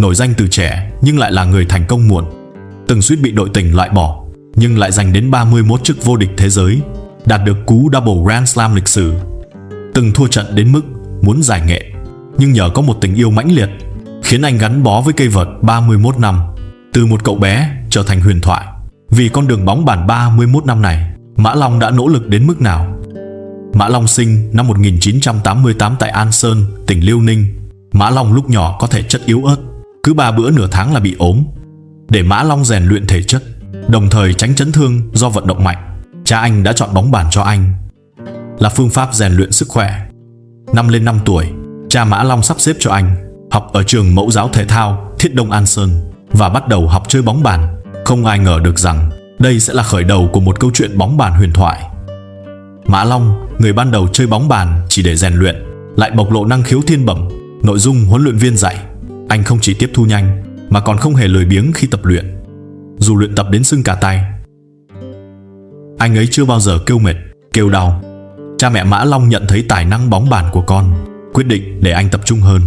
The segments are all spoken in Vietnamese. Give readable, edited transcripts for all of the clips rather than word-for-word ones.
nổi danh từ trẻ nhưng lại là người thành công muộn. Từng suýt bị đội tuyển loại bỏ, nhưng lại giành đến 31 chức vô địch thế giới, đạt được cú double Grand Slam lịch sử. Từng thua trận đến mức muốn giải nghệ, nhưng nhờ có một tình yêu mãnh liệt, khiến anh gắn bó với cây vợt 31 năm. Từ một cậu bé trở thành huyền thoại. Vì con đường bóng bàn 31 năm này, Mã Long đã nỗ lực đến mức nào? Mã Long sinh năm 1988 tại An Sơn, tỉnh Liêu Ninh. Mã Long lúc nhỏ có thể chất yếu ớt, cứ 3 bữa nửa tháng là bị ốm. Để Mã Long rèn luyện thể chất, đồng thời tránh chấn thương do vận động mạnh, cha anh đã chọn bóng bàn cho anh là phương pháp rèn luyện sức khỏe. Năm lên 5 tuổi, cha Mã Long sắp xếp cho anh học ở trường mẫu giáo thể thao Thiết Đông An Sơn và bắt đầu học chơi bóng bàn. Không ai ngờ được rằng đây sẽ là khởi đầu của một câu chuyện bóng bàn huyền thoại. Mã Long, người ban đầu chơi bóng bàn chỉ để rèn luyện, lại bộc lộ năng khiếu thiên bẩm. Nội dung huấn luyện viên dạy, anh không chỉ tiếp thu nhanh mà còn không hề lười biếng khi tập luyện. Dù luyện tập đến sưng cả tay, anh ấy chưa bao giờ kêu mệt, kêu đau. Cha mẹ Mã Long nhận thấy tài năng bóng bàn của con, quyết định để anh tập trung hơn,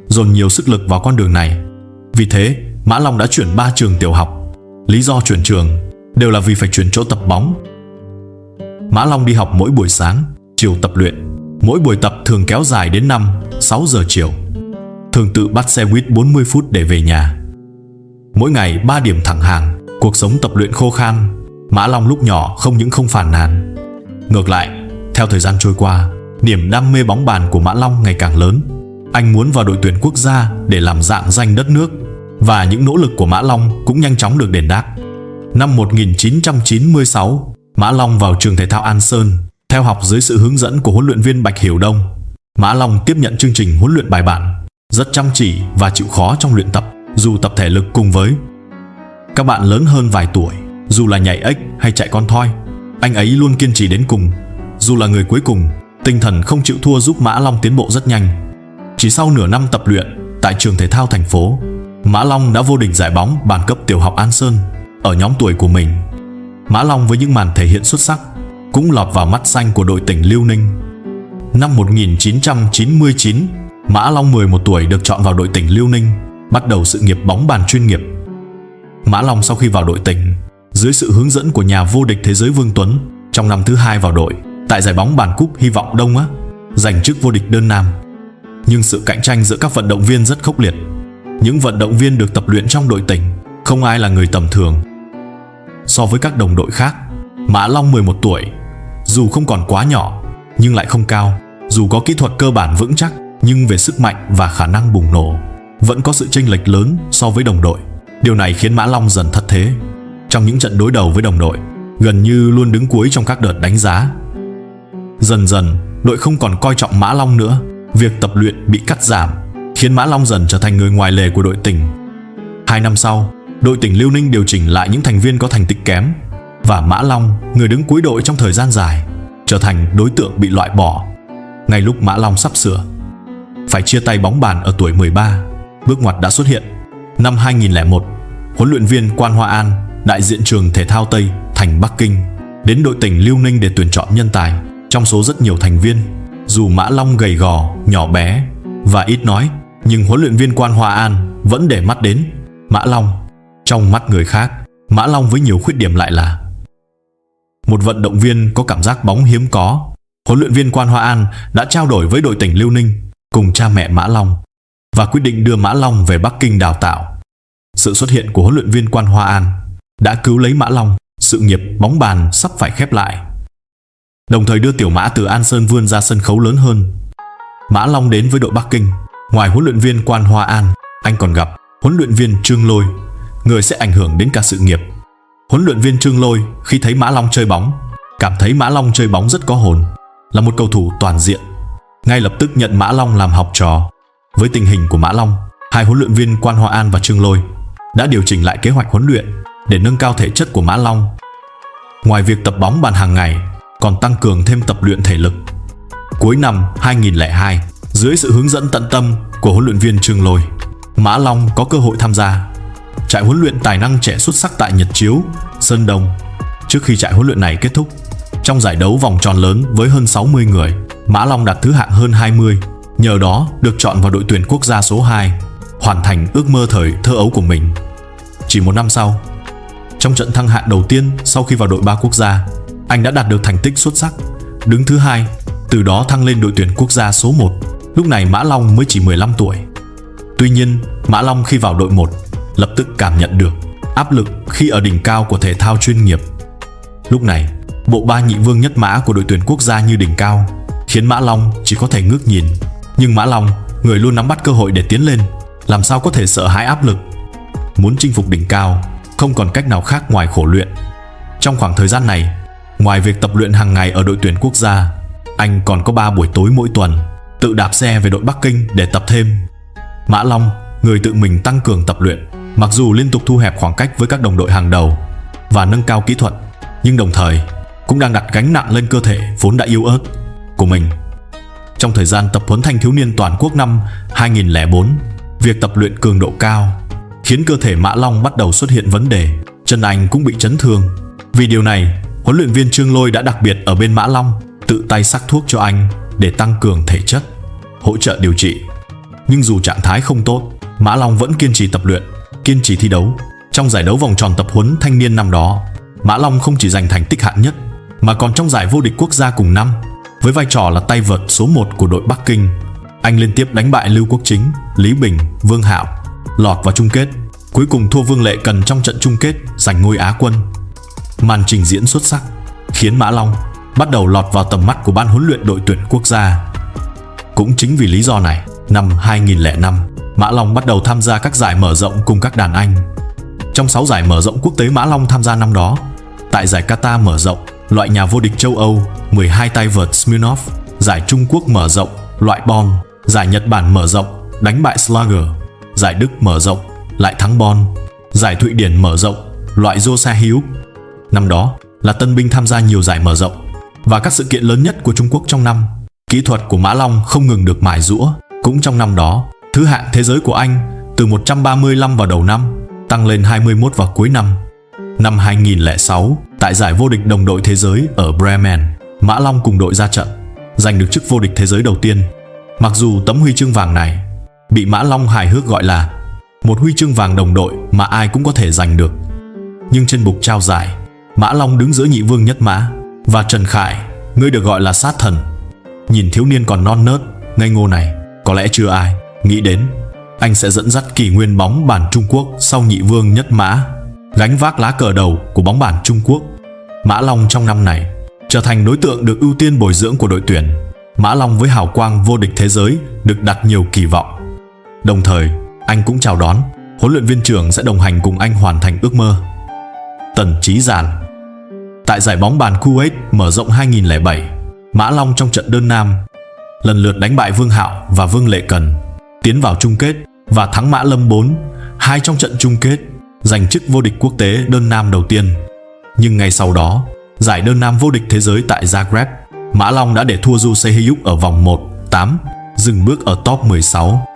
dồn nhiều sức lực vào con đường này. Vì thế, Mã Long đã chuyển 3 trường tiểu học. Lý do chuyển trường đều là vì phải chuyển chỗ tập bóng. Mã Long đi học mỗi buổi sáng, chiều tập luyện. Mỗi buổi tập thường kéo dài đến 5-6 giờ chiều. Thường tự bắt xe buýt 40 phút để về nhà. Mỗi ngày 3 điểm thẳng hàng, cuộc sống tập luyện khô khan. Mã Long lúc nhỏ không những không phàn nàn. Ngược lại, theo thời gian trôi qua, niềm đam mê bóng bàn của Mã Long ngày càng lớn. Anh muốn vào đội tuyển quốc gia để làm rạng danh đất nước. Và những nỗ lực của Mã Long cũng nhanh chóng được đền đáp. Năm 1996, Mã Long vào trường thể thao An Sơn, theo học dưới sự hướng dẫn của huấn luyện viên Bạch Hiểu Đông. Mã Long tiếp nhận chương trình huấn luyện bài bản, rất chăm chỉ và chịu khó trong luyện tập. Dù tập thể lực cùng với các bạn lớn hơn vài tuổi, dù là nhảy ếch hay chạy con thoi, anh ấy luôn kiên trì đến cùng. Dù là người cuối cùng, tinh thần không chịu thua giúp Mã Long tiến bộ rất nhanh. Chỉ sau nửa năm tập luyện tại trường thể thao thành phố, Mã Long đã vô địch giải bóng bàn cấp tiểu học An Sơn ở nhóm tuổi của mình. Mã Long với những màn thể hiện xuất sắc cũng lọt vào mắt xanh của đội tỉnh Liêu Ninh. Năm 1999, Mã Long 11 tuổi được chọn vào đội tỉnh Liêu Ninh, bắt đầu sự nghiệp bóng bàn chuyên nghiệp. Mã Long sau khi vào đội tỉnh, dưới sự hướng dẫn của nhà vô địch thế giới Vương Tuấn, trong năm thứ 2 vào đội tại giải bóng bàn cúp Hy vọng Đông Á, giành chức vô địch đơn nam. Nhưng sự cạnh tranh giữa các vận động viên rất khốc liệt. Những vận động viên được tập luyện trong đội tỉnh không ai là người tầm thường. So với các đồng đội khác, Mã Long 11 tuổi, dù không còn quá nhỏ nhưng lại không cao. Dù có kỹ thuật cơ bản vững chắc, nhưng về sức mạnh và khả năng bùng nổ vẫn có sự chênh lệch lớn so với đồng đội. Điều này khiến Mã Long dần thất thế. Trong những trận đối đầu với đồng đội, gần như luôn đứng cuối trong các đợt đánh giá. Dần dần, đội không còn coi trọng Mã Long nữa. Việc tập luyện bị cắt giảm, khiến Mã Long dần trở thành người ngoài lề của đội tỉnh. 2 năm sau, đội tỉnh Liêu Ninh điều chỉnh lại những thành viên có thành tích kém, và Mã Long, người đứng cuối đội trong thời gian dài, trở thành đối tượng bị loại bỏ. Ngay lúc Mã Long sắp sửa phải chia tay bóng bàn ở tuổi 13, bước ngoặt đã xuất hiện. Năm 2001, huấn luyện viên Quan Hoa An, đại diện trường thể thao Tây thành Bắc Kinh, đến đội tỉnh Liêu Ninh để tuyển chọn nhân tài. Trong số rất nhiều thành viên, dù Mã Long gầy gò, nhỏ bé và ít nói, nhưng huấn luyện viên Quan Hoa An vẫn để mắt đến Mã Long. Trong mắt người khác, Mã Long với nhiều khuyết điểm lại là một vận động viên có cảm giác bóng hiếm có. Huấn luyện viên Quan Hoa An đã trao đổi với đội tỉnh Liêu Ninh cùng cha mẹ Mã Long và quyết định đưa Mã Long về Bắc Kinh đào tạo. Sự xuất hiện của huấn luyện viên Quan Hoa An đã cứu lấy Mã Long. Sự nghiệp bóng bàn sắp phải khép lại, đồng thời đưa tiểu Mã từ An Sơn vươn ra sân khấu lớn hơn. Mã Long đến với đội Bắc Kinh. Ngoài huấn luyện viên Quan Hoa An, anh còn gặp huấn luyện viên Trương Lôi, người sẽ ảnh hưởng đến cả sự nghiệp. Huấn luyện viên Trương Lôi khi thấy Mã Long chơi bóng, cảm thấy Mã Long chơi bóng rất có hồn, là một cầu thủ toàn diện, ngay lập tức nhận Mã Long làm học trò. Với tình hình của Mã Long, hai huấn luyện viên Quan Hoa An và Trương Lôi đã điều chỉnh lại kế hoạch huấn luyện để nâng cao thể chất của Mã Long. Ngoài việc tập bóng bàn hàng ngày, còn tăng cường thêm tập luyện thể lực. Cuối năm 2002, dưới sự hướng dẫn tận tâm của huấn luyện viên Trương Lôi, Mã Long có cơ hội tham gia trại huấn luyện tài năng trẻ xuất sắc tại Nhật Chiếu, Sơn Đông. Trước khi trại huấn luyện này kết thúc, trong giải đấu vòng tròn lớn với hơn 60 người, Mã Long đạt thứ hạng hơn 20, nhờ đó được chọn vào đội tuyển quốc gia số 2. hoàn thành ước mơ thời thơ ấu của mình. Chỉ một năm sau, trong trận thăng hạng đầu tiên sau khi vào đội 3 quốc gia, anh đã đạt được thành tích xuất sắc, đứng thứ 2, từ đó thăng lên đội tuyển quốc gia số 1. Lúc này Mã Long mới chỉ 15 tuổi. Tuy nhiên, Mã Long khi vào đội 1 lập tức cảm nhận được áp lực khi ở đỉnh cao của thể thao chuyên nghiệp. Lúc này, bộ ba nhị vương nhất mã của đội tuyển quốc gia như đỉnh cao khiến Mã Long chỉ có thể ngước nhìn. Nhưng Mã Long, người luôn nắm bắt cơ hội để tiến lên, làm sao có thể sợ hãi áp lực. Muốn chinh phục đỉnh cao, không còn cách nào khác ngoài khổ luyện. Trong khoảng thời gian này, ngoài việc tập luyện hàng ngày ở đội tuyển quốc gia, anh còn có 3 buổi tối mỗi tuần tự đạp xe về đội Bắc Kinh để tập thêm. Mã Long, người tự mình tăng cường tập luyện, mặc dù liên tục thu hẹp khoảng cách với các đồng đội hàng đầu và nâng cao kỹ thuật, nhưng đồng thời cũng đang đặt gánh nặng lên cơ thể vốn đã yếu ớt của mình. Trong thời gian tập huấn thanh thiếu niên toàn quốc năm 2004, việc tập luyện cường độ cao khiến cơ thể Mã Long bắt đầu xuất hiện vấn đề, chân anh cũng bị chấn thương. Vì điều này, huấn luyện viên Trương Lôi đã đặc biệt ở bên Mã Long, tự tay sắc thuốc cho anh để tăng cường thể chất, hỗ trợ điều trị. Nhưng dù trạng thái không tốt, Mã Long vẫn kiên trì tập luyện, kiên trì thi đấu. Trong giải đấu vòng tròn tập huấn thanh niên năm đó, Mã Long không chỉ giành thành tích hạng nhất, mà còn trong giải vô địch quốc gia cùng năm. Với vai trò là tay vợt số 1 của đội Bắc Kinh, anh liên tiếp đánh bại Lưu Quốc Chính, Lý Bình, Vương Hạo, lọt vào chung kết. Cuối cùng thua Vương Lệ Cần trong trận chung kết, giành ngôi Á quân. Màn trình diễn xuất sắc khiến Mã Long bắt đầu lọt vào tầm mắt của ban huấn luyện đội tuyển quốc gia. Cũng chính vì lý do này, năm 2005, Mã Long bắt đầu tham gia các giải mở rộng cùng các đàn anh. Trong 6 giải mở rộng quốc tế Mã Long tham gia năm đó, tại giải Qatar mở rộng, loại nhà vô địch châu Âu, 12 tay vợt Smirnov, giải Trung Quốc mở rộng, loại Bon, giải Nhật Bản mở rộng, đánh bại Slager, giải Đức mở rộng, lại thắng Bon, giải Thụy Điển mở rộng, loại Josa Hiếu. Năm đó là tân binh tham gia nhiều giải mở rộng và các sự kiện lớn nhất của Trung Quốc trong năm. Kỹ thuật của Mã Long không ngừng được mài giũa. Cũng trong năm đó, thứ hạng thế giới của anh từ 135 vào đầu năm tăng lên 21 vào cuối năm. Năm 2006, tại giải vô địch đồng đội thế giới ở Bremen, Mã Long cùng đội ra trận, giành được chức vô địch thế giới đầu tiên. Mặc dù tấm huy chương vàng này bị Mã Long hài hước gọi là một huy chương vàng đồng đội mà ai cũng có thể giành được, nhưng trên bục trao giải, Mã Long đứng giữa nhị vương nhất mã và Trần Khải, người được gọi là sát thần. Nhìn thiếu niên còn non nớt, ngây ngô này, có lẽ chưa ai nghĩ đến anh sẽ dẫn dắt kỷ nguyên bóng bàn Trung Quốc sau nhị vương nhất mã, gánh vác lá cờ đầu của bóng bàn Trung Quốc. Mã Long trong năm này trở thành đối tượng được ưu tiên bồi dưỡng của đội tuyển. Mã Long với hào quang vô địch thế giới được đặt nhiều kỳ vọng. Đồng thời, anh cũng chào đón huấn luyện viên trưởng sẽ đồng hành cùng anh hoàn thành ước mơ. Tần Trí Giản. Tại giải bóng bàn Kuwait mở rộng 2007, Mã Long trong trận đơn nam lần lượt đánh bại Vương Hạo và Vương Lệ Cần, tiến vào chung kết và thắng Mã Lâm 4-2 trong trận chung kết, giành chức vô địch quốc tế đơn nam đầu tiên. Nhưng ngay sau đó, giải đơn nam vô địch thế giới tại Zagreb, Mã Long đã để thua Ju Se-hyuk ở vòng 1/8, dừng bước ở top 16.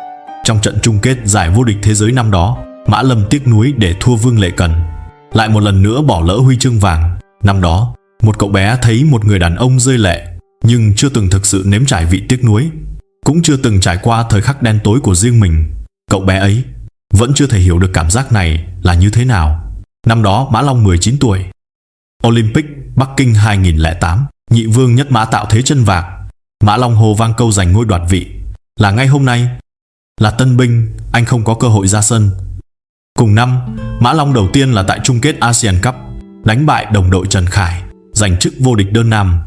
Trong trận chung kết giải vô địch thế giới năm đó, Mã Lâm tiếc nuối để thua Vương Lệ Cần, lại một lần nữa bỏ lỡ huy chương vàng. Năm đó, một cậu bé thấy một người đàn ông rơi lệ, nhưng chưa từng thực sự nếm trải vị tiếc nuối, cũng chưa từng trải qua thời khắc đen tối của riêng mình. Cậu bé ấy vẫn chưa thể hiểu được cảm giác này là như thế nào. Năm đó Mã Long 19 tuổi. Olympic Bắc Kinh 2008, nhị vương nhất mã tạo thế chân vạc. Mã Long hô vang câu giành ngôi đoạt vị là ngay hôm nay. Là tân binh, anh không có cơ hội ra sân. Cùng năm, Mã Long đầu tiên là tại chung kết Asian Cup, đánh bại đồng đội Trần Khải, giành chức vô địch đơn nam.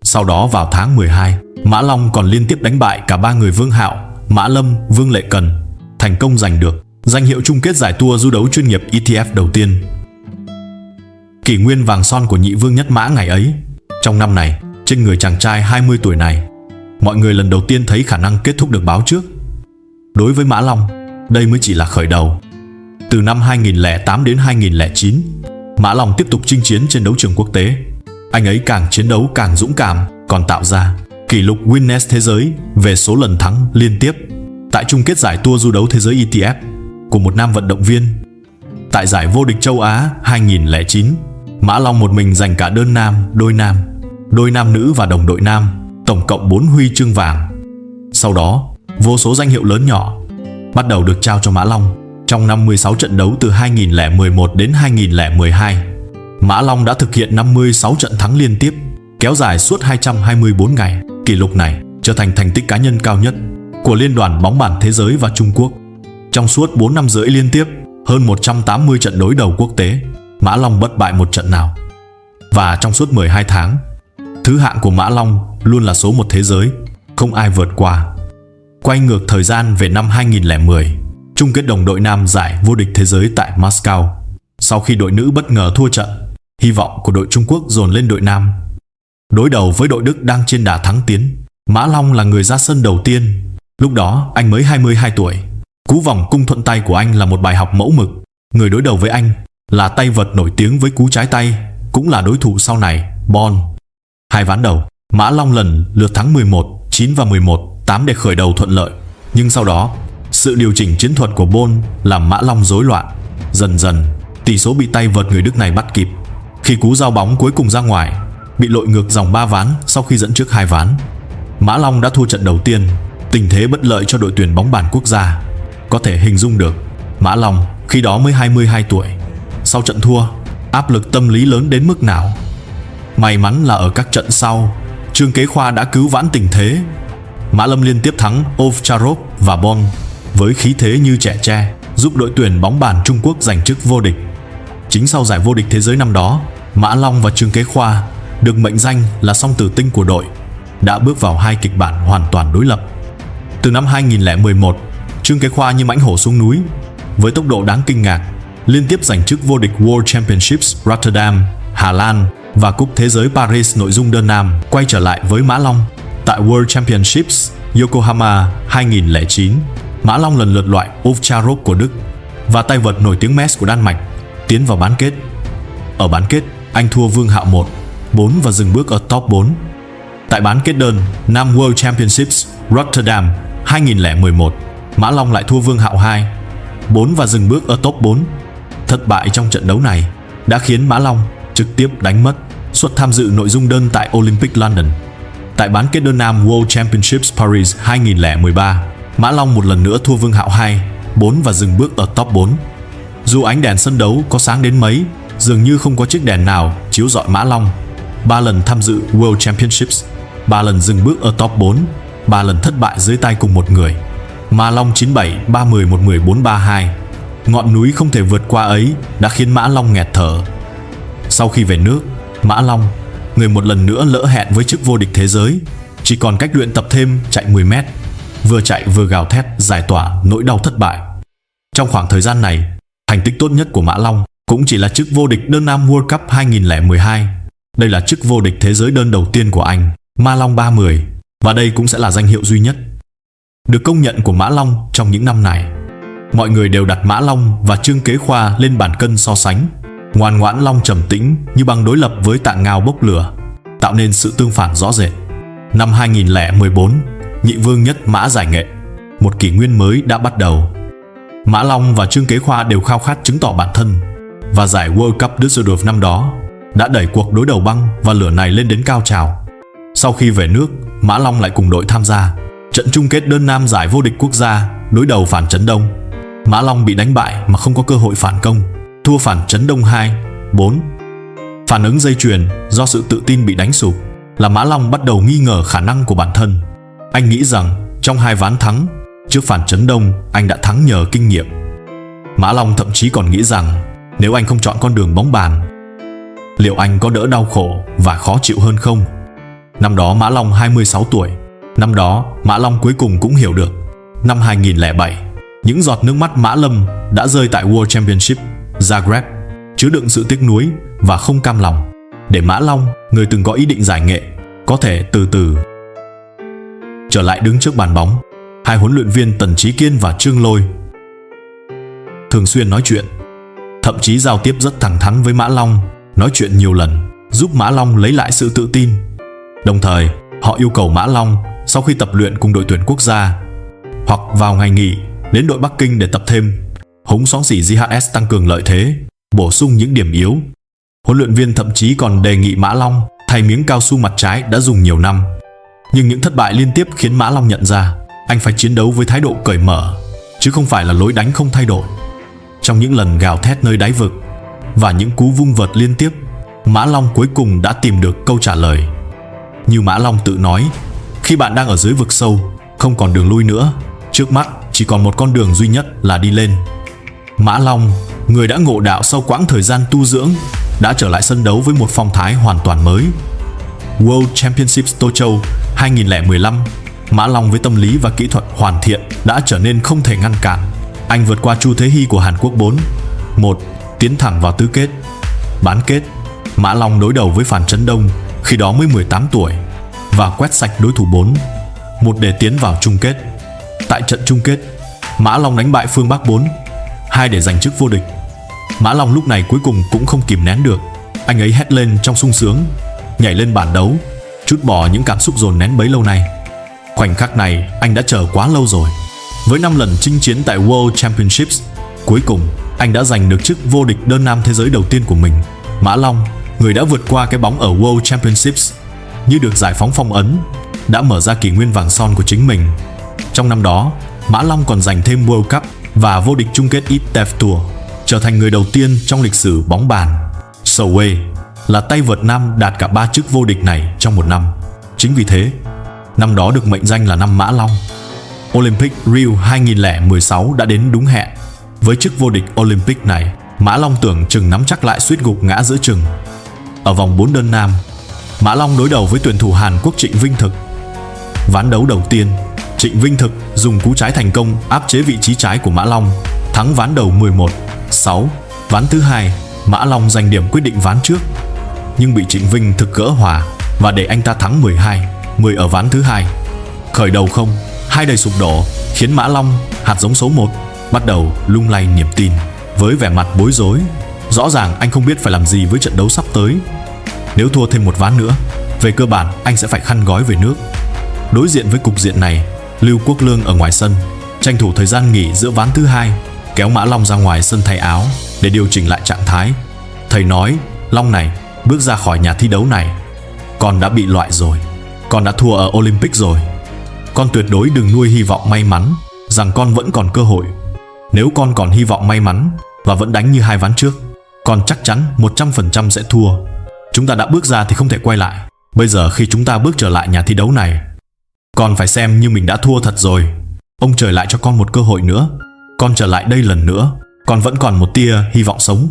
Sau đó vào tháng 12, Mã Long còn liên tiếp đánh bại cả 3 người Vương Hạo, Mã Lâm, Vương Lệ Cần, thành công giành được danh hiệu chung kết giải Tour du đấu chuyên nghiệp ETF đầu tiên. Kỷ nguyên vàng son của nhị vương nhất mã ngày ấy. Trong năm này, trên người chàng trai 20 tuổi này, mọi người lần đầu tiên thấy khả năng kết thúc được báo trước. Đối với Mã Long, đây mới chỉ là khởi đầu. Từ năm 2008 đến 2009, Mã Long tiếp tục chinh chiến trên đấu trường quốc tế. Anh ấy càng chiến đấu càng dũng cảm, còn tạo ra kỷ lục Guinness thế giới về số lần thắng liên tiếp tại chung kết giải Tour du đấu thế giới ETF của một nam vận động viên. Tại giải vô địch châu Á 2009, Mã Long một mình giành cả đơn nam, đôi nam nữ và đồng đội nam, tổng cộng 4 huy chương vàng. Sau đó, vô số danh hiệu lớn nhỏ bắt đầu được trao cho Mã Long. Trong 56 trận đấu từ 2011 đến 2012, Mã Long đã thực hiện 56 trận thắng liên tiếp, kéo dài suốt 224 ngày. Kỷ lục này trở thành thành tích cá nhân cao nhất của Liên đoàn bóng bàn thế giới và Trung Quốc. Trong suốt 4 năm rưỡi liên tiếp, hơn 180 trận đối đầu quốc tế, Mã Long bất bại một trận nào. Và trong suốt 12 tháng, thứ hạng của Mã Long luôn là số 1 thế giới, không ai vượt qua. Quay ngược thời gian về năm 2010, chung kết đồng đội nam giải vô địch thế giới tại Moscow. Sau khi đội nữ bất ngờ thua trận, hy vọng của đội Trung Quốc dồn lên đội nam. Đối đầu với đội Đức đang trên đà thắng tiến, Mã Long là người ra sân đầu tiên. Lúc đó anh mới 22 tuổi. Cú vòng cung thuận tay của anh là một bài học mẫu mực. Người đối đầu với anh là tay vợt nổi tiếng với cú trái tay, cũng là đối thủ sau này, Bon. Hai ván đầu, Mã Long lần lượt thắng 11-9 và 11-8 để khởi đầu thuận lợi. Nhưng sau đó, sự điều chỉnh chiến thuật của Bon làm Mã Long rối loạn. Dần dần, tỷ số bị tay vợt người Đức này bắt kịp. Khi cú giao bóng cuối cùng ra ngoài, bị lội ngược dòng 3 ván sau khi dẫn trước 2 ván. Mã Long đã thua trận đầu tiên, tình thế bất lợi cho đội tuyển bóng bàn quốc gia. Có thể hình dung được, Mã Long khi đó mới 22 tuổi. Sau trận thua, áp lực tâm lý lớn đến mức nào. May mắn là ở các trận sau, Trương Kế Khoa đã cứu vãn tình thế. Mã Lâm liên tiếp thắng Ovcharov và Bon với khí thế như trẻ tre, giúp đội tuyển bóng bàn Trung Quốc giành chức vô địch. Chính sau giải vô địch thế giới năm đó, Mã Long và Trương Kế Khoa được mệnh danh là song tử tinh của đội, đã bước vào hai kịch bản hoàn toàn đối lập. Từ năm 2011, Trương Kế Khoa như mãnh hổ xuống núi, với tốc độ đáng kinh ngạc, liên tiếp giành chức vô địch World Championships Rotterdam, Hà Lan và Cúp Thế giới Paris nội dung đơn nam. Quay trở lại với Mã Long, tại World Championships Yokohama 2009, Mã Long lần lượt loại Ovcharov của Đức và tay vợt nổi tiếng Metz của Đan Mạch, tiến vào bán kết. Ở bán kết, anh thua Vương Hạo 1-4 và dừng bước ở top 4. Tại bán kết đơn Nam World Championships Rotterdam 2011, Mã Long lại thua Vương Hạo 2-4 và dừng bước ở top 4. Thất bại trong trận đấu này đã khiến Mã Long trực tiếp đánh mất suất tham dự nội dung đơn tại Olympic London. Tại bán kết đơn nam World Championships Paris 2013, Mã Long một lần nữa thua Vương Hạo 2-4 và dừng bước ở top 4. Dù ánh đèn sân đấu có sáng đến mấy, dường như không có chiếc đèn nào chiếu rọi Mã Long. 3 lần tham dự World Championships, 3 lần dừng bước ở top 4, 3 lần thất bại dưới tay cùng một người. Mã Long 97, 30, 11, 4, 32. Ngọn núi không thể vượt qua ấy đã khiến Mã Long nghẹt thở. Sau khi về nước, Mã Long, người một lần nữa lỡ hẹn với chức vô địch thế giới, chỉ còn cách luyện tập thêm chạy 10 mét, vừa chạy vừa gào thét giải tỏa nỗi đau thất bại. Trong khoảng thời gian này, thành tích tốt nhất của Mã Long cũng chỉ là chức vô địch đơn nam World Cup 2012. Đây là chức vô địch thế giới đơn đầu tiên của anh, Mã Long 30, và đây cũng sẽ là danh hiệu duy nhất được công nhận của Mã Long trong những năm này. Mọi người đều đặt Mã Long và Trương Kế Khoa lên bàn cân so sánh. Ngoan ngoãn Long trầm tĩnh như băng đối lập với Tạng Ngao bốc lửa, tạo nên sự tương phản rõ rệt. Năm 2014, nhị vương nhất mã giải nghệ, một kỷ nguyên mới đã bắt đầu. Mã Long và Trương Kế Khoa đều khao khát chứng tỏ bản thân, và giải World Cup Düsseldorf năm đó đã đẩy cuộc đối đầu băng và lửa này lên đến cao trào. Sau khi về nước, Mã Long lại cùng đội tham gia trận chung kết đơn nam giải vô địch quốc gia đối đầu Phản Chấn Đông. Mã Long bị đánh bại mà không có cơ hội phản công, thua Phản Chấn Đông 2-4. Phản ứng dây chuyền do sự tự tin bị đánh sụp là Mã Long bắt đầu nghi ngờ khả năng của bản thân. Anh nghĩ rằng trong 2 ván thắng trước Phản Chấn Đông, anh đã thắng nhờ kinh nghiệm. Mã Long thậm chí còn nghĩ rằng nếu anh không chọn con đường bóng bàn, liệu anh có đỡ đau khổ và khó chịu hơn không? Năm đó Mã Long 26 tuổi. Năm đó Mã Long cuối cùng cũng hiểu được. Năm 2007, những giọt nước mắt Mã Lâm đã rơi tại World Championship Zagreb, chứa đựng sự tiếc nuối và không cam lòng, để Mã Long, người từng có ý định giải nghệ, có thể từ từ trở lại đứng trước bàn bóng. Hai huấn luyện viên Tần Trí Kiên và Trương Lôi thường xuyên nói chuyện, thậm chí giao tiếp rất thẳng thắn với Mã Long, nói chuyện nhiều lần, giúp Mã Long lấy lại sự tự tin. Đồng thời, họ yêu cầu Mã Long sau khi tập luyện cùng đội tuyển quốc gia hoặc vào ngày nghỉ đến đội Bắc Kinh để tập thêm. Hống xóm xỉ JHS tăng cường lợi thế, bổ sung những điểm yếu. Huấn luyện viên thậm chí còn đề nghị Mã Long thay miếng cao su mặt trái đã dùng nhiều năm. Nhưng những thất bại liên tiếp khiến Mã Long nhận ra anh phải chiến đấu với thái độ cởi mở, chứ không phải là lối đánh không thay đổi. Trong những lần gào thét nơi đáy vực và những cú vung vợt liên tiếp, Mã Long cuối cùng đã tìm được câu trả lời. Như Mã Long tự nói, khi bạn đang ở dưới vực sâu, không còn đường lui nữa, trước mắt chỉ còn một con đường duy nhất là đi lên. Mã Long, người đã ngộ đạo sau quãng thời gian tu dưỡng, đã trở lại sân đấu với một phong thái hoàn toàn mới. World Championships Tokyo 2015, Mã Long với tâm lý và kỹ thuật hoàn thiện đã trở nên không thể ngăn cản. Anh vượt qua Chu Thế Hy của Hàn Quốc 4-1, tiến thẳng vào tứ kết. Bán kết, Mã Long đối đầu với Phàn Chấn Đông, khi đó mới 18 tuổi, và quét sạch đối thủ 4-1 để tiến vào chung kết. Tại trận chung kết, Mã Long đánh bại Phương Bắc 4-2 để giành chức vô địch. Mã Long lúc này cuối cùng cũng không kìm nén được, anh ấy hét lên trong sung sướng, nhảy lên bàn đấu, trút bỏ những cảm xúc dồn nén bấy lâu nay. Khoảnh khắc này anh đã chờ quá lâu rồi. Với 5 lần chinh chiến tại World Championships, cuối cùng anh đã giành được chức vô địch đơn nam thế giới đầu tiên của mình. Mã Long, người đã vượt qua cái bóng ở World Championships, như được giải phóng phong ấn, đã mở ra kỷ nguyên vàng son của chính mình. Trong năm đó, Mã Long còn giành thêm World Cup và vô địch chung kết ITF Tour, trở thành người đầu tiên trong lịch sử bóng bàn Sway là tay vợt nam đạt cả 3 chức vô địch này trong một năm. Chính vì thế, năm đó được mệnh danh là năm Mã Long. Olympic Rio 2016 đã đến đúng hẹn. Với chức vô địch Olympic này, Mã Long tưởng chừng nắm chắc lại suýt gục ngã giữa chừng. Ở vòng 4 đơn nam, Mã Long đối đầu với tuyển thủ Hàn Quốc Trịnh Vinh Thực. Ván đấu đầu tiên, Trịnh Vinh Thực dùng cú trái thành công áp chế vị trí trái của Mã Long, thắng ván đầu 11-6. Ván thứ hai, Mã Long giành điểm quyết định ván trước, nhưng bị Trịnh Vinh Thực gỡ hòa và để anh ta thắng 12-10 ở ván thứ hai. Khởi đầu 0-2 đầy sụp đổ khiến Mã Long, hạt giống số 1, bắt đầu lung lay niềm tin. Với vẻ mặt bối rối, rõ ràng anh không biết phải làm gì với trận đấu sắp tới. Nếu thua thêm một ván nữa, về cơ bản anh sẽ phải khăn gói về nước. Đối diện với cục diện này, Lưu Quốc Lương ở ngoài sân tranh thủ thời gian nghỉ giữa ván thứ hai, kéo Mã Long ra ngoài sân thay áo để điều chỉnh lại trạng thái. Thầy nói, Long này, bước ra khỏi nhà thi đấu này, con đã bị loại rồi, con đã thua ở Olympic rồi. Con tuyệt đối đừng nuôi hy vọng may mắn rằng con vẫn còn cơ hội. Nếu con còn hy vọng may mắn và vẫn đánh như hai ván trước, con chắc chắn 100% sẽ thua. Chúng ta đã bước ra thì không thể quay lại. Bây giờ khi chúng ta bước trở lại nhà thi đấu này, con phải xem như mình đã thua thật rồi. Ông trời lại cho con một cơ hội nữa. Con trở lại đây lần nữa, con vẫn còn một tia hy vọng sống.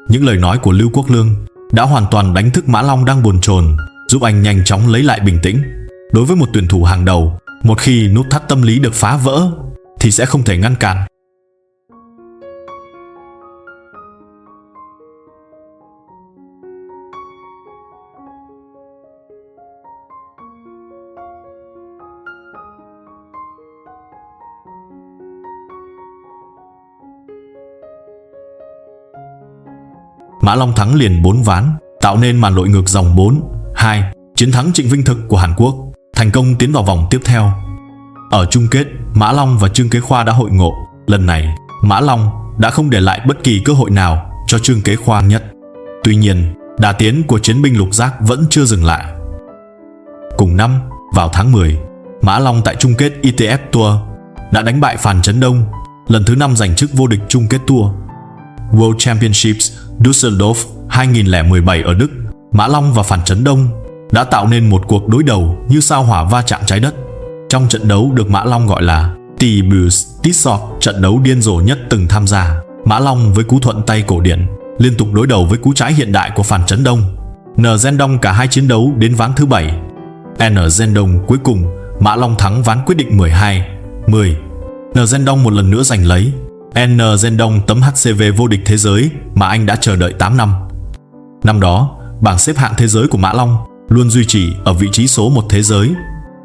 Những lời nói của Lưu Quốc Lương đã hoàn toàn đánh thức Mã Long đang bồn chồn, giúp anh nhanh chóng lấy lại bình tĩnh. Đối với một tuyển thủ hàng đầu, một khi nút thắt tâm lý được phá vỡ thì sẽ không thể ngăn cản. Mã Long thắng liền 4 ván, tạo nên màn lội ngược dòng 4-2, chiến thắng Trịnh Vinh Thực của Hàn Quốc, thành công tiến vào vòng tiếp theo. Ở chung kết, Mã Long và Trương Kế Khoa đã hội ngộ. Lần này, Mã Long đã không để lại bất kỳ cơ hội nào cho Trương Kế Khoa nhất. Tuy nhiên, đà tiến của chiến binh lục giác vẫn chưa dừng lại. Cùng năm, vào tháng 10, Mã Long tại chung kết ITF Tour đã đánh bại Phàn Chấn Đông, lần thứ 5 giành chức vô địch chung kết Tour. World Championships Düsseldorf 2017 ở Đức, Mã Long và Phàn Chấn Đông đã tạo nên một cuộc đối đầu như sao hỏa va chạm trái đất. Trong trận đấu được Mã Long gọi là Tibbs-Tissot, trận đấu điên rồ nhất từng tham gia, Mã Long với cú thuận tay cổ điển liên tục đối đầu với cú trái hiện đại của Phàn Chấn Đông. N Zhendong cả hai chiến đấu đến ván thứ 7. N Zhendong cuối cùng, Mã Long thắng ván quyết định 12-10. N Zhendong một lần nữa giành lấy N Zhendong tấm HCV vô địch thế giới mà anh đã chờ đợi 8 năm. Năm đó, bảng xếp hạng thế giới của Mã Long luôn duy trì ở vị trí số 1 thế giới,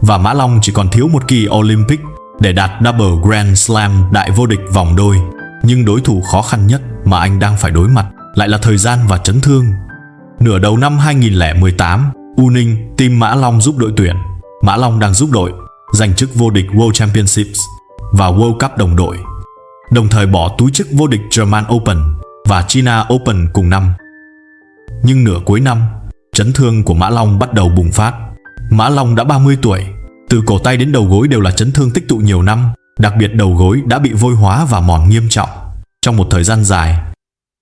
và Mã Long chỉ còn thiếu một kỳ Olympic để đạt double Grand Slam đại vô địch vòng đôi. Nhưng đối thủ khó khăn nhất mà anh đang phải đối mặt lại là thời gian và chấn thương. Nửa đầu năm 2018, U Ninh team Mã Long giúp đội tuyển. Mã Long đang giúp đội giành chức vô địch World Championships và World Cup đồng đội, đồng thời bỏ túi chức vô địch German Open và China Open cùng năm. Nhưng nửa cuối năm, chấn thương của Mã Long bắt đầu bùng phát. Mã Long đã 30 tuổi, từ cổ tay đến đầu gối đều là chấn thương tích tụ nhiều năm. Đặc biệt đầu gối đã bị vôi hóa và mòn nghiêm trọng trong một thời gian dài.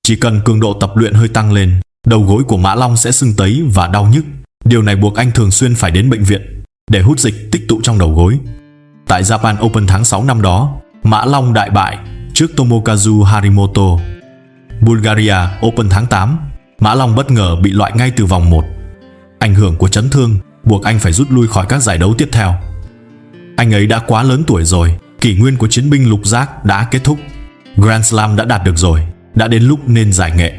Chỉ cần cường độ tập luyện hơi tăng lên, đầu gối của Mã Long sẽ sưng tấy và đau nhức. Điều này buộc anh thường xuyên phải đến bệnh viện để hút dịch tích tụ trong đầu gối. Tại Japan Open tháng 6 năm đó, Mã Long đại bại trước Tomokazu Harimoto. Bulgaria Open tháng 8, Mã Long bất ngờ bị loại ngay từ vòng 1. Ảnh hưởng của chấn thương buộc anh phải rút lui khỏi các giải đấu tiếp theo. Anh ấy đã quá lớn tuổi rồi, kỷ nguyên của chiến binh lục giác đã kết thúc. Grand Slam đã đạt được rồi, đã đến lúc nên giải nghệ.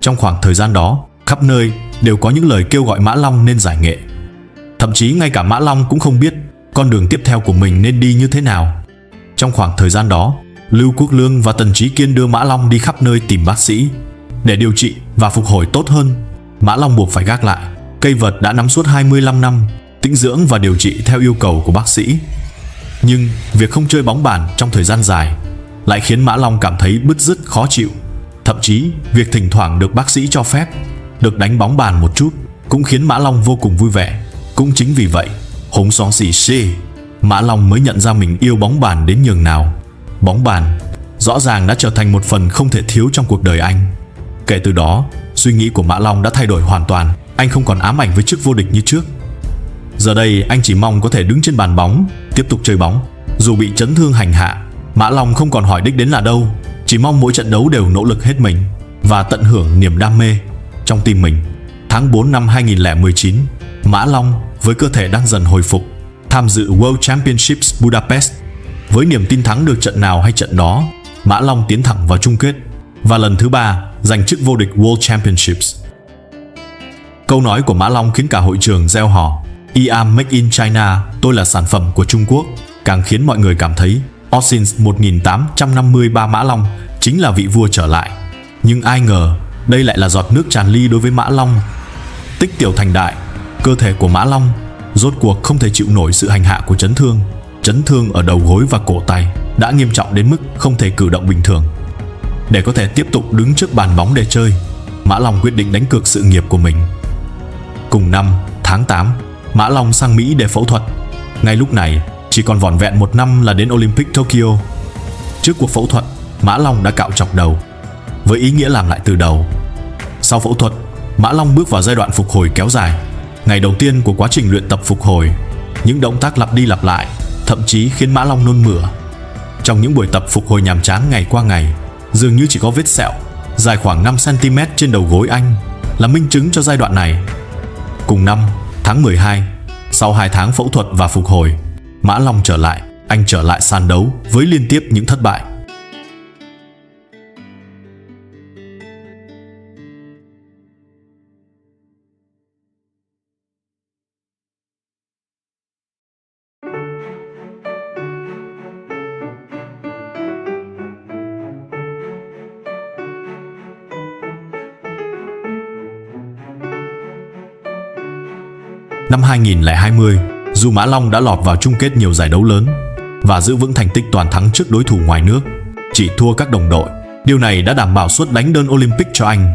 Trong khoảng thời gian đó, khắp nơi đều có những lời kêu gọi Mã Long nên giải nghệ. Thậm chí ngay cả Mã Long cũng không biết con đường tiếp theo của mình nên đi như thế nào. Trong khoảng thời gian đó, Lưu Quốc Lương và Tần Trí Kiên đưa Mã Long đi khắp nơi tìm bác sĩ để điều trị và phục hồi tốt hơn. Mã Long buộc phải gác lại cây vợt đã nắm suốt 25 năm, tĩnh dưỡng và điều trị theo yêu cầu của bác sĩ. Nhưng việc không chơi bóng bàn trong thời gian dài lại khiến Mã Long cảm thấy bứt rứt khó chịu. Thậm chí việc thỉnh thoảng được bác sĩ cho phép được đánh bóng bàn một chút cũng khiến Mã Long vô cùng vui vẻ. Cũng chính vì vậy, hống xóng xì xê, Mã Long mới nhận ra mình yêu bóng bàn đến nhường nào. Bóng bàn rõ ràng đã trở thành một phần không thể thiếu trong cuộc đời anh. Kể từ đó, suy nghĩ của Mã Long đã thay đổi hoàn toàn. Anh không còn ám ảnh với chức vô địch như trước. Giờ đây anh chỉ mong có thể đứng trên bàn bóng, tiếp tục chơi bóng. Dù bị chấn thương hành hạ, Mã Long không còn hỏi đích đến là đâu, chỉ mong mỗi trận đấu đều nỗ lực hết mình và tận hưởng niềm đam mê trong tim mình. Tháng 4 năm 2019, Mã Long với cơ thể đang dần hồi phục tham dự World Championships Budapest. Với niềm tin thắng được trận nào hay trận đó, Mã Long tiến thẳng vào chung kết và lần thứ 3 giành chức vô địch World Championships. Câu nói của Mã Long khiến cả hội trường reo hò "I am made in China", tôi là sản phẩm của Trung Quốc, càng khiến mọi người cảm thấy Ossins 1853 Mã Long chính là vị vua trở lại. Nhưng ai ngờ đây lại là giọt nước tràn ly đối với Mã Long. Tích tiểu thành đại, cơ thể của Mã Long rốt cuộc không thể chịu nổi sự hành hạ của chấn thương. Chấn thương ở đầu gối và cổ tay đã nghiêm trọng đến mức không thể cử động bình thường. Để có thể tiếp tục đứng trước bàn bóng để chơi, Mã Long quyết định đánh cược sự nghiệp của mình. Cùng năm, tháng 8, Mã Long sang Mỹ để phẫu thuật. Ngay lúc này, chỉ còn vỏn vẹn một năm là đến Olympic Tokyo. Trước cuộc phẫu thuật, Mã Long đã cạo trọc đầu, với ý nghĩa làm lại từ đầu. Sau phẫu thuật, Mã Long bước vào giai đoạn phục hồi kéo dài. Ngày đầu tiên của quá trình luyện tập phục hồi, những động tác lặp đi lặp lại, thậm chí khiến Mã Long nôn mửa. Trong những buổi tập phục hồi nhàm chán ngày qua ngày, dường như chỉ có vết sẹo dài khoảng 5 cm trên đầu gối anh là minh chứng cho giai đoạn này. Cùng năm, tháng 12, sau 2 tháng phẫu thuật và phục hồi, Mã Long trở lại. Anh trở lại sàn đấu với liên tiếp những thất bại. Năm 2020, dù Mã Long đã lọt vào chung kết nhiều giải đấu lớn và giữ vững thành tích toàn thắng trước đối thủ ngoài nước, chỉ thua các đồng đội, điều này đã đảm bảo suất đánh đơn Olympic cho anh.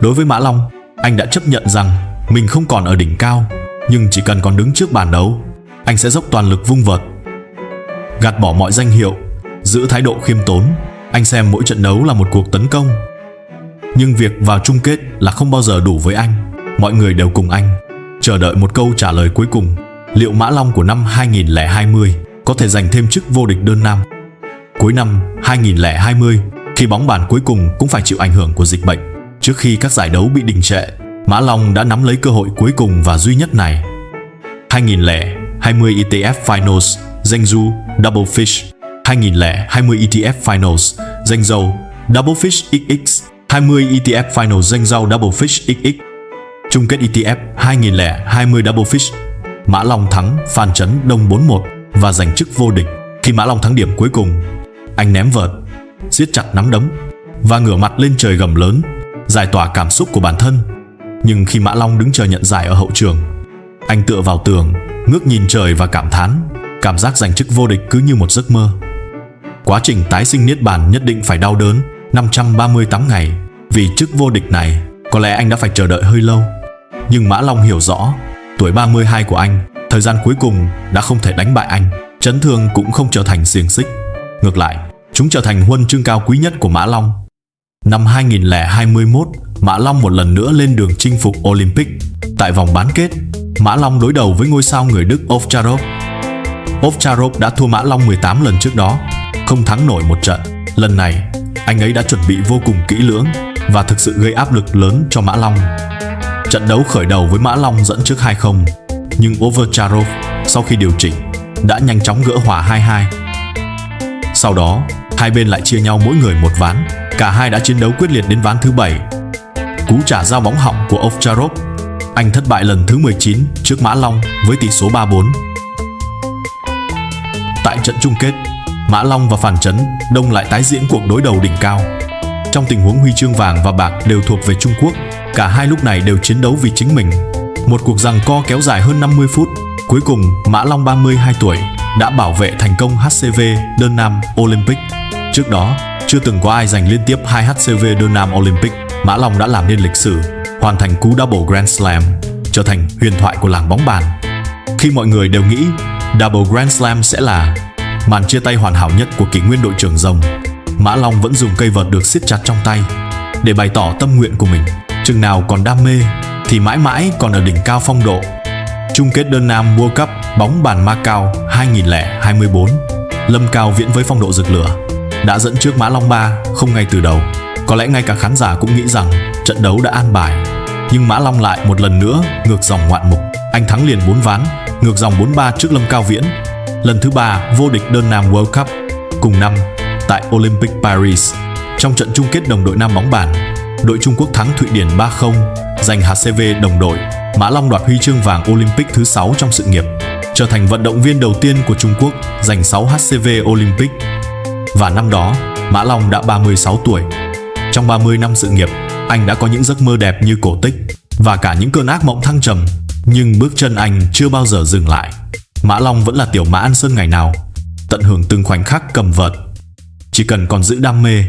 Đối với Mã Long, anh đã chấp nhận rằng mình không còn ở đỉnh cao, nhưng chỉ cần còn đứng trước bàn đấu, anh sẽ dốc toàn lực vung vợt. Gạt bỏ mọi danh hiệu, giữ thái độ khiêm tốn, anh xem mỗi trận đấu là một cuộc tấn công. Nhưng việc vào chung kết là không bao giờ đủ với anh. Mọi người đều cùng anh chờ đợi một câu trả lời cuối cùng. Liệu Mã Long của năm 2020 có thể giành thêm chức vô địch đơn nam? Cuối năm 2020, khi bóng bàn cuối cùng cũng phải chịu ảnh hưởng của dịch bệnh, trước khi các giải đấu bị đình trệ, Mã Long đã nắm lấy cơ hội cuối cùng và duy nhất này. 2020 ETF Finals, Zhengzhou Double Fish. 2020 ETF Finals, Zhengzhou Double Fish XX. 20 ETF Finals, Zhengzhou Double Fish XX. Chung kết ETF 2020 Double Fish, Mã Long thắng Phan Chấn Đông 4-1 và giành chức vô địch. Khi Mã Long thắng điểm cuối cùng, anh ném vợt, siết chặt nắm đấm và ngửa mặt lên trời gầm lớn, giải tỏa cảm xúc của bản thân. Nhưng khi Mã Long đứng chờ nhận giải ở hậu trường, anh tựa vào tường, ngước nhìn trời và cảm thán, cảm giác giành chức vô địch cứ như một giấc mơ. Quá trình tái sinh niết bàn nhất định phải đau đớn 538 ngày. Vì chức vô địch này, có lẽ anh đã phải chờ đợi hơi lâu. Nhưng Mã Long hiểu rõ, tuổi 32 của anh, thời gian cuối cùng đã không thể đánh bại anh. Chấn thương cũng không trở thành xiềng xích. Ngược lại, chúng trở thành huân chương cao quý nhất của Mã Long. Năm 2021, Mã Long một lần nữa lên đường chinh phục Olympic. Tại vòng bán kết, Mã Long đối đầu với ngôi sao người Đức Ovtcharov. Ovtcharov đã thua Mã Long 18 lần trước đó, không thắng nổi một trận. Lần này, anh ấy đã chuẩn bị vô cùng kỹ lưỡng và thực sự gây áp lực lớn cho Mã Long. Trận đấu khởi đầu với Mã Long dẫn trước 2-0, nhưng Ovtcharov sau khi điều chỉnh đã nhanh chóng gỡ hòa 2-2. Sau đó, hai bên lại chia nhau mỗi người một ván. Cả hai đã chiến đấu quyết liệt đến ván thứ 7. Cú trả giao bóng hỏng của Ovtcharov, anh thất bại lần thứ 19 trước Mã Long với tỷ số 3-4. Tại trận chung kết, Mã Long và Phàn Chấn Đông lại tái diễn cuộc đối đầu đỉnh cao. Trong tình huống huy chương vàng và bạc đều thuộc về Trung Quốc, cả hai lúc này đều chiến đấu vì chính mình. Một cuộc giằng co kéo dài hơn 50 phút. Cuối cùng, Mã Long 32 tuổi đã bảo vệ thành công HCV đơn nam Olympic. Trước đó, chưa từng có ai giành liên tiếp 2 HCV đơn nam Olympic. Mã Long đã làm nên lịch sử, hoàn thành cú double Grand Slam, trở thành huyền thoại của làng bóng bàn. Khi mọi người đều nghĩ double Grand Slam sẽ là màn chia tay hoàn hảo nhất của kỷ nguyên đội trưởng rồng, Mã Long vẫn dùng cây vợt được siết chặt trong tay để bày tỏ tâm nguyện của mình. Chừng nào còn đam mê thì mãi mãi còn ở đỉnh cao phong độ. Chung kết đơn nam World Cup bóng bàn Macau 2024, Lâm Cao Viễn với phong độ rực lửa đã dẫn trước Mã Long 3-0 ngay từ đầu. Có lẽ ngay cả khán giả cũng nghĩ rằng trận đấu đã an bài, nhưng Mã Long lại một lần nữa ngược dòng ngoạn mục. Anh thắng liền 4 ván, ngược dòng 4-3 trước Lâm Cao Viễn, lần thứ 3 vô địch đơn nam World Cup. Cùng năm, tại Olympic Paris, trong trận chung kết đồng đội nam bóng bàn, đội Trung Quốc thắng Thụy Điển 3-0, giành HCV đồng đội. Mã Long đoạt huy chương vàng Olympic thứ 6 trong sự nghiệp, trở thành vận động viên đầu tiên của Trung Quốc giành 6 HCV Olympic. Và năm đó, Mã Long đã 36 tuổi. Trong 30 năm sự nghiệp, anh đã có những giấc mơ đẹp như cổ tích và cả những cơn ác mộng thăng trầm, nhưng bước chân anh chưa bao giờ dừng lại. Mã Long vẫn là tiểu Mã An Sơn ngày nào, tận hưởng từng khoảnh khắc cầm vợt. Chỉ cần còn giữ đam mê,